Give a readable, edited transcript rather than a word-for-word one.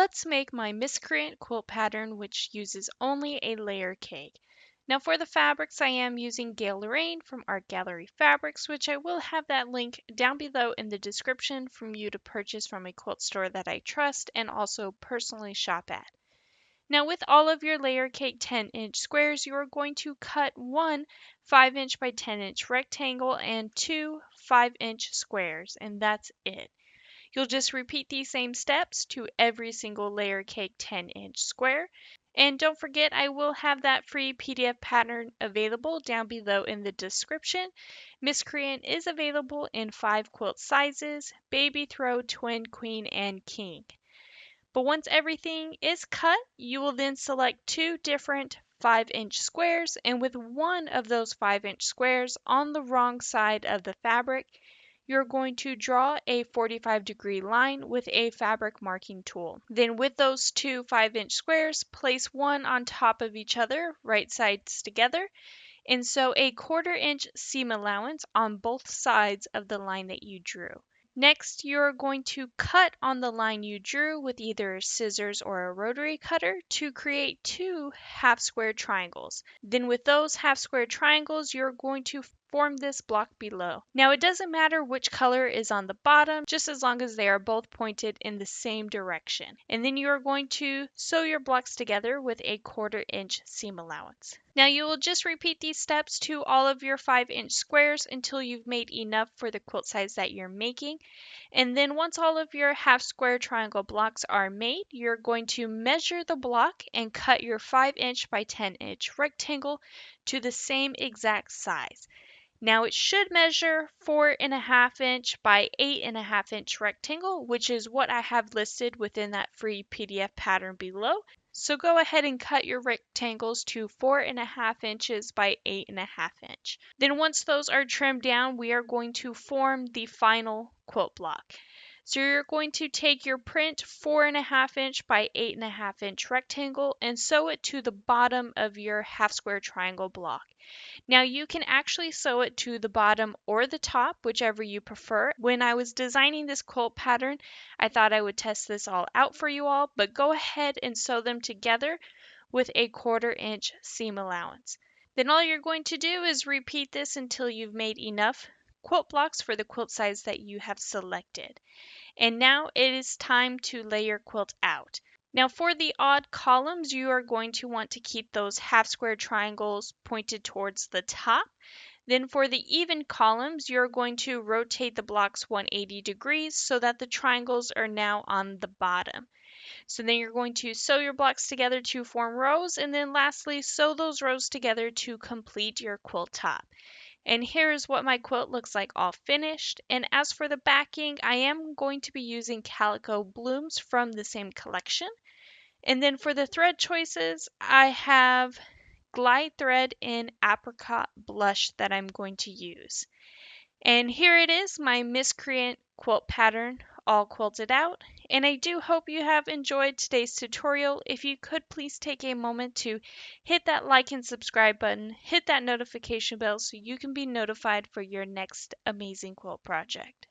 let's make my Miscreant quilt pattern, which uses only a layer cake. Now for the fabrics, I am using Gail Lorraine from Art Gallery Fabrics, which I will have that link down below in the description for you to purchase from a quilt store that I trust and also personally shop at. Now with all of your layer cake 10-inch squares, you are going to cut one 5-inch by 10-inch rectangle and two 5-inch squares, and that's it. You'll just repeat these same steps to every single layer cake 10-inch square. And don't forget, I will have that free PDF pattern available down below in the description. Miscreant is available in 5 quilt sizes: baby, throw, twin, queen, and king. But once everything is cut, you will then select two different 5-inch squares, and with one of those 5-inch squares on the wrong side of the fabric, you're going to draw a 45-degree line with a fabric marking tool. Then with those two 5-inch squares, place one on top of each other, right sides together, and sew a 1/4-inch seam allowance on both sides of the line that you drew. Next, you're going to cut on the line you drew with either scissors or a rotary cutter to create two half square triangles. Then with those half square triangles, you're going to form this block below. Now it doesn't matter which color is on the bottom, just as long as they are both pointed in the same direction. And then you are going to sew your blocks together with a 1/4-inch seam allowance. Now you will just repeat these steps to all of your 5-inch squares until you've made enough for the quilt size that you're making. And then once all of your half square triangle blocks are made, you're going to measure the block and cut your 5-inch by 10-inch rectangle to the same exact size. Now it should measure 4.5-inch by 8.5-inch rectangle, which is what I have listed within that free PDF pattern below. So go ahead and cut your rectangles to 4.5 inches by 8.5 inch. Then once those are trimmed down, we are going to form the final quilt block. So you're going to take your print 4.5-inch by 8.5-inch rectangle and sew it to the bottom of your half square triangle block. Now you can actually sew it to the bottom or the top, whichever you prefer. When I was designing this quilt pattern, I thought I would test this all out for you all, but go ahead and sew them together with a 1/4-inch seam allowance. Then all you're going to do is repeat this until you've made enough quilt blocks for the quilt size that you have selected. And now it is time to lay your quilt out. Now for the odd columns, you are going to want to keep those half square triangles pointed towards the top. Then for the even columns, you're going to rotate the blocks 180 degrees so that the triangles are now on the bottom. So then you're going to sew your blocks together to form rows, and then lastly, sew those rows together to complete your quilt top. And here's what my quilt looks like all finished. And as for the backing, I am going to be using calico blooms from the same collection. And then for the thread choices, I have glide thread in apricot blush that I'm going to use. And here it is, my Miscreant quilt pattern all quilted out. And I do hope you have enjoyed today's tutorial. If you could please take a moment to hit that like and subscribe button, hit that notification bell so you can be notified for your next amazing quilt project.